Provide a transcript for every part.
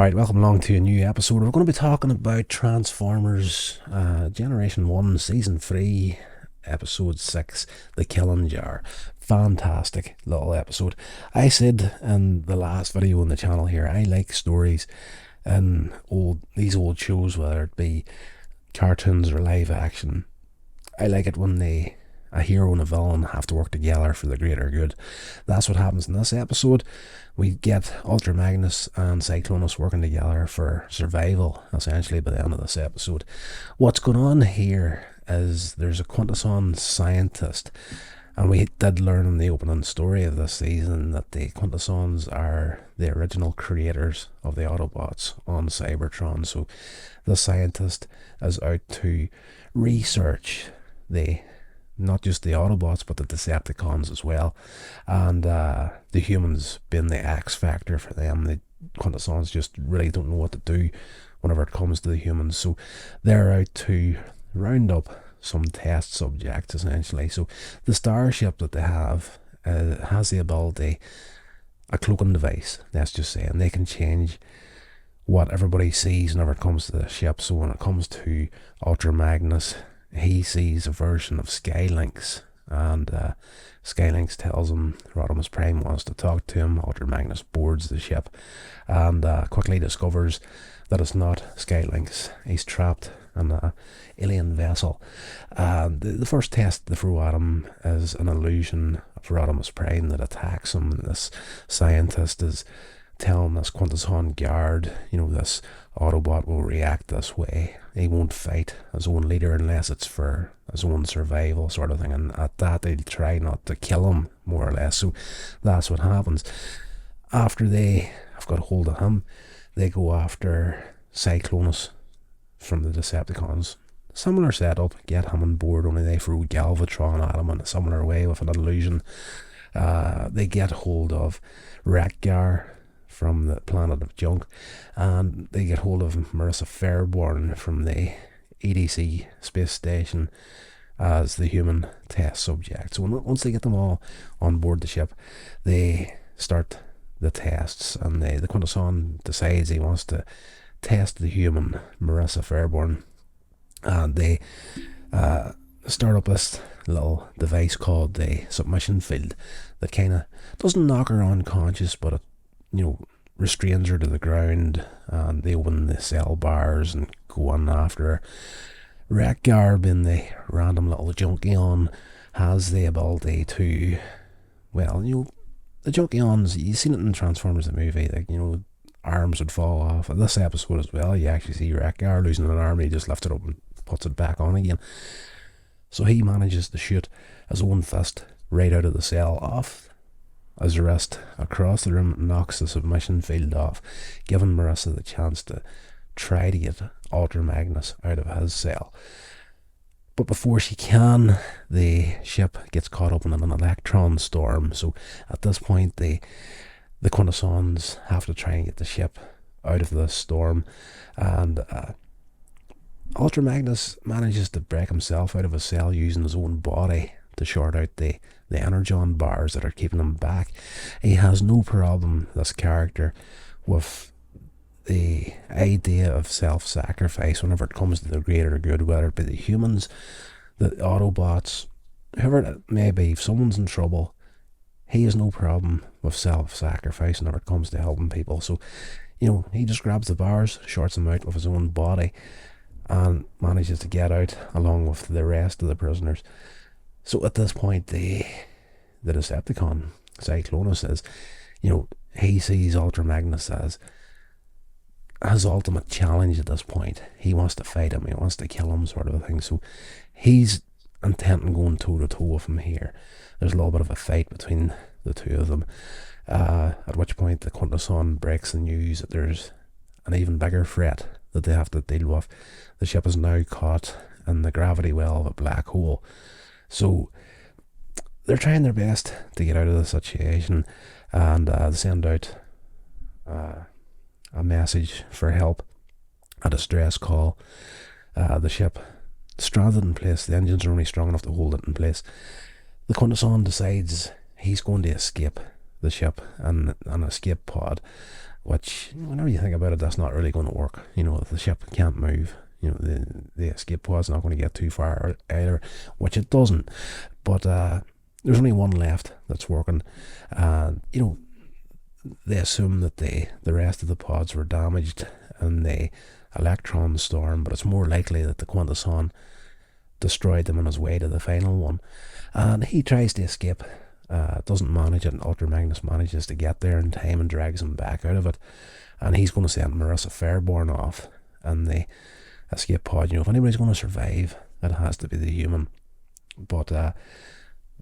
Alright, welcome along to a new episode. We're going to be talking about Transformers Generation 1, Season 3, Episode 6, The Killing Jar. Fantastic little episode. I said in the last video on the channel here, I like stories in these old shows, whether it be cartoons or live action. I like it when a hero and a villain have to work together for the greater good. That's what happens in this episode. We get Ultra Magnus and Cyclonus working together for survival, essentially, by the end of this episode. What's going on here is there's a Quintesson scientist, and we did learn in the opening story of this season that the Quintessons are the original creators of the Autobots on Cybertron. So the scientist is out to research not just the Autobots, but the Decepticons as well. And the humans being the X factor for them. The Quintessons just really don't know what to do whenever it comes to the humans. So they're out to round up some test subjects, essentially. So the starship that they have has the ability, a cloaking device, let's just say, and they can change what everybody sees whenever it comes to the ship. So when it comes to Ultra Magnus, he sees a version of Skylinks, and Skylinks tells him Rodimus Prime wants to talk to him. Ultra Magnus boards the ship and quickly discovers that it's not Skylinks. He's trapped in an alien vessel. The first test they throw at him is an illusion of Rodimus Prime that attacks him. This scientist is telling this Quintesson guard, this Autobot will react this way. He won't fight his own leader unless it's for his own survival, sort of thing. And at that, they'll try not to kill him, more or less. So that's what happens. After they have got hold of him, they go after Cyclonus from the Decepticons. Similar setup, get him on board, only they throw Galvatron at him in a similar way with an illusion. They get hold of Wreck-Gar from the planet of junk, and they get hold of Marissa Fairborn from the EDC space station as the human test subject. So once they get them all on board the ship, they start the tests, and the Quintesson decides he wants to test the human Marissa Fairborn, and they start up this little device called the submission field that kind of doesn't knock her unconscious, but it restrains her to the ground, and they open the cell bars and go on after her. Wreck-Gar, being the random little Junkion, has the ability to, the Junkions, you've seen it in Transformers the movie, arms would fall off. In this episode as well, you actually see Wreck-Gar losing an arm, and he just lifts it up and puts it back on again. So he manages to shoot his own fist right out of the cell off his wrist across the room, knocks the submission field off, giving Marissa the chance to try to get Ultra Magnus out of his cell. But before she can, the ship gets caught up in an electron storm. So at this point, the Quintessons have to try and get the ship out of the storm, and Ultra Magnus manages to break himself out of his cell using his own body to short out the energon bars that are keeping him back. He has no problem, this character, with the idea of self-sacrifice whenever it comes to the greater good, whether it be the humans, the Autobots, whoever it may be. If someone's in trouble, he has no problem with self-sacrifice whenever it comes to helping people. So, he just grabs the bars, shorts them out with his own body, and manages to get out along with the rest of the prisoners. So at this point, the Decepticon, Cyclonus, says, he sees Ultra Magnus as his ultimate challenge at this point. He wants to fight him, he wants to kill him, sort of a thing. So he's intent on going toe-to-toe with him here. There's a little bit of a fight between the two of them, at which point the Quintesson breaks the news that there's an even bigger threat that they have to deal with. The ship is now caught in the gravity well of a black hole. So they're trying their best to get out of the situation, and they send out a message for help, a distress call. The ship stranded in place. The engines are only strong enough to hold it in place. The Quintesson decides he's going to escape the ship and an escape pod, which, whenever you think about it, that's not really going to work. If the ship can't move, the escape pod's not going to get too far either, which it doesn't. But there's only one left that's working. And, they assume that the rest of the pods were damaged in the electron storm, but it's more likely that the Quintesson destroyed them on his way to the final one. And he tries to escape, doesn't manage it, and Ultra Magnus manages to get there in time and drags him back out of it. And he's going to send Marissa Fairborn off in the escape pod. If anybody's going to survive, it has to be the human. But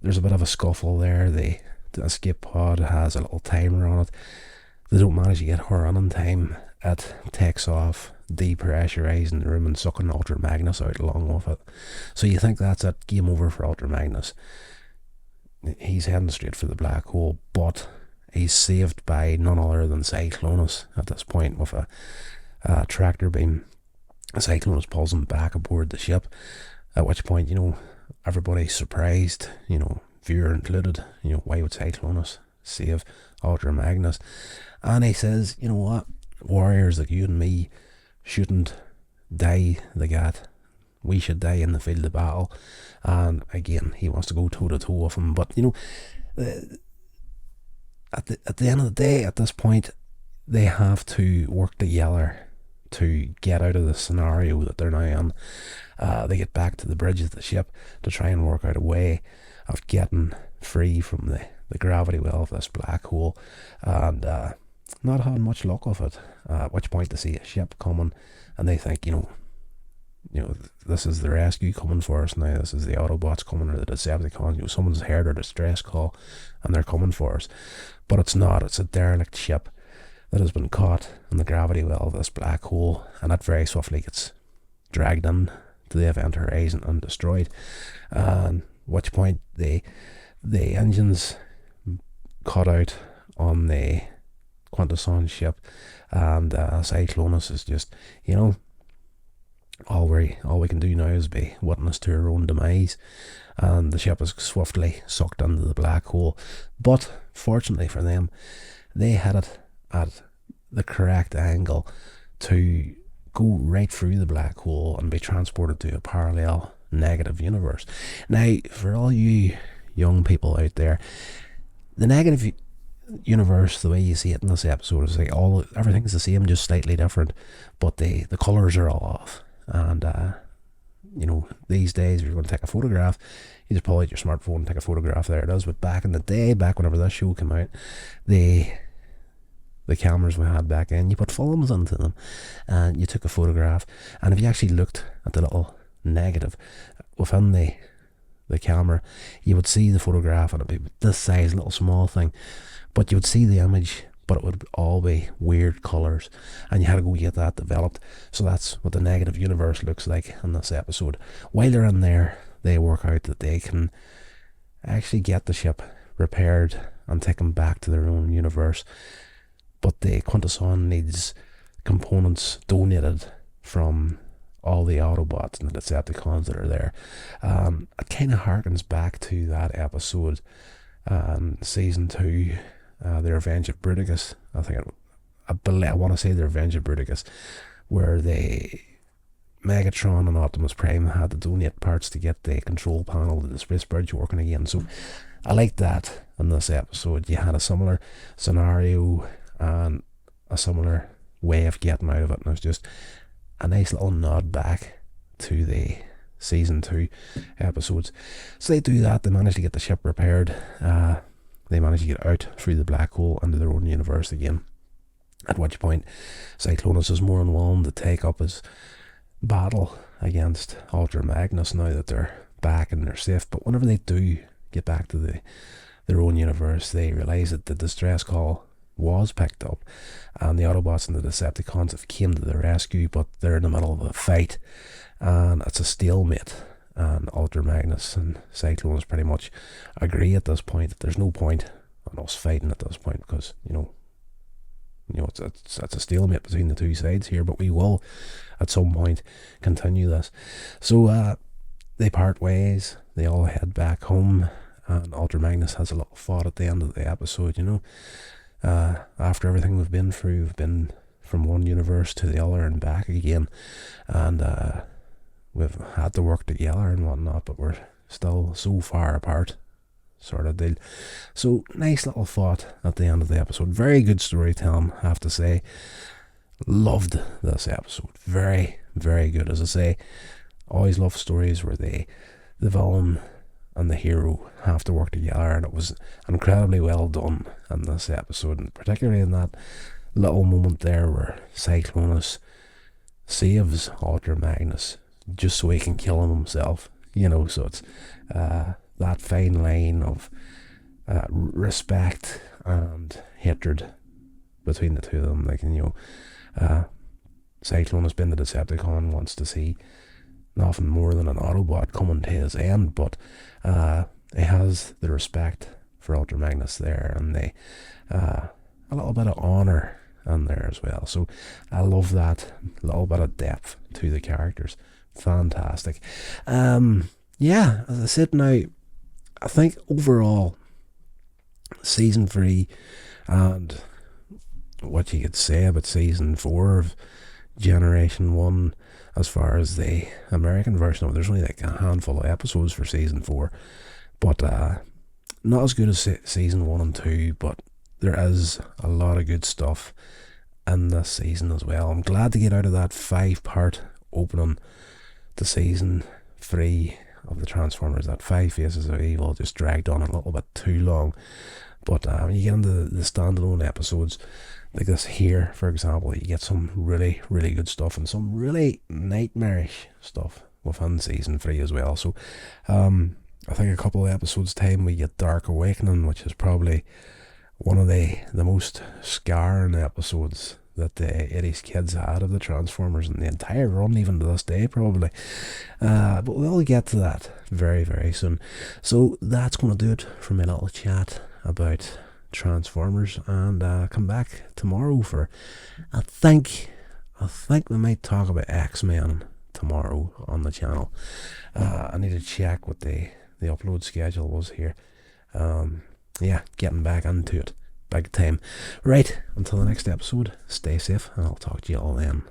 there's a bit of a scuffle there. The escape pod has a little timer on it. They don't manage to get her on in time. It takes off, depressurising the room and sucking Ultra Magnus out along with it. So you think that's it, game over for Ultra Magnus. He's heading straight for the black hole, but he's saved by none other than Cyclonus at this point with a tractor beam. Cyclonus pulls him back aboard the ship, at which point, everybody's surprised, viewer included. Why would Cyclonus save Ultra Magnus? And he says, you know what, warriors like you and me shouldn't die the gat. We should die in the field of battle. And again, he wants to go toe to toe with him. But at the end of the day, at this point, they have to work together to get out of the scenario that they're now in. They get back to the bridge of the ship to try and work out a way of getting free from the gravity well of this black hole, and not having much luck with it. At which point they see a ship coming, and they think, this is the rescue coming for us now. This is the Autobots coming, or the Decepticons. Someone's heard our distress call, and they're coming for us. But it's not. It's a derelict ship that has been caught in the gravity well of this black hole, and that very swiftly gets dragged in to the event horizon and destroyed. And at which point the engines cut out on the Quintesson ship, and Cyclonus is just, all we can do now is be witness to our own demise, and the ship is swiftly sucked into the black hole. But fortunately for them, they had it at the correct angle to go right through the black hole and be transported to a parallel negative universe. Now, for all you young people out there, the negative universe, the way you see it in this episode, is like everything's the same, just slightly different, but the colours are all off. And these days, if you're going to take a photograph, you just pull out your smartphone and take a photograph. There it is. But back in the day, back whenever this show came out, the cameras we had back then, you put films into them and you took a photograph, and if you actually looked at the little negative within the camera, you would see the photograph, and it'd be this size, little small thing, but you would see the image, but it would all be weird colours, and you had to go get that developed. So that's what the negative universe looks like in this episode. While they're in there, they work out that they can actually get the ship repaired and take them back to their own universe, but the Quintesson needs components donated from all the Autobots and the Decepticons that are there. It kind of harkens back to that episode, season 2, The Revenge of Bruticus. I want to say The Revenge of Bruticus, where Megatron and Optimus Prime had to donate parts to get the control panel to the space bridge working again. So I like that in this episode. You had a similar scenario and a similar way of getting out of it, and it was just a nice little nod back to the season 2 episodes. So they do that. They manage to get the ship repaired. They manage to get out through the black hole into their own universe again, at which point Cyclonus is more unwilling to take up his battle against Ultra Magnus now that they're back and they're safe. But whenever they do get back to their own universe, they realise that the distress call was picked up, and the Autobots and the Decepticons have came to the rescue, but they're in the middle of a fight, and it's a stalemate, and Ultra Magnus and Cyclonus pretty much agree at this point that there's no point in us fighting at this point, because it's a stalemate between the two sides here, but we will at some point continue this. So they part ways, they all head back home, and Ultra Magnus has a little thought at the end of the episode, After everything we've been through, we've been from one universe to the other and back again, and we've had to work together and whatnot, but we're still so far apart, sort of deal. So nice little thought at the end of the episode. Very good storytelling, I have to say. Loved this episode. Very, very good. As I say, always love stories where the villain and the hero have to work together, and it was incredibly well done in this episode, and particularly in that little moment there where Cyclonus saves Ultra Magnus just so he can kill him himself, so it's that fine line of respect and hatred between the two of them. Like, Cyclonus being the Decepticon wants to see nothing more than an Autobot coming to his end, but he has the respect for Ultra Magnus there, and they a little bit of honour in there as well. So I love that little bit of depth to the characters. Fantastic. Yeah, as I said now, I think overall season 3 and what you could say about season 4 of Generation 1, as far as the American version of it, there's only like a handful of episodes for season 4, but not as good as season 1 and 2, but there is a lot of good stuff in this season as well. I'm glad to get out of that 5-part opening to season 3 of the Transformers. That 5 Faces of Evil just dragged on a little bit too long, but when you get into the standalone episodes like this here, for example, you get some really, really good stuff and some really nightmarish stuff within season 3 as well. So I think a couple of episodes time we get Dark Awakening, which is probably one of the most scarring episodes that the 80s kids had of the Transformers and the entire run, even to this day probably. But we'll get to that very, very soon. So that's going to do it for my little chat about Transformers, and come back tomorrow for I think we might talk about X-Men tomorrow on the channel. I need to check what the upload schedule was here. Yeah, getting back into it big time. Right, until the next episode, stay safe and I'll talk to you all then.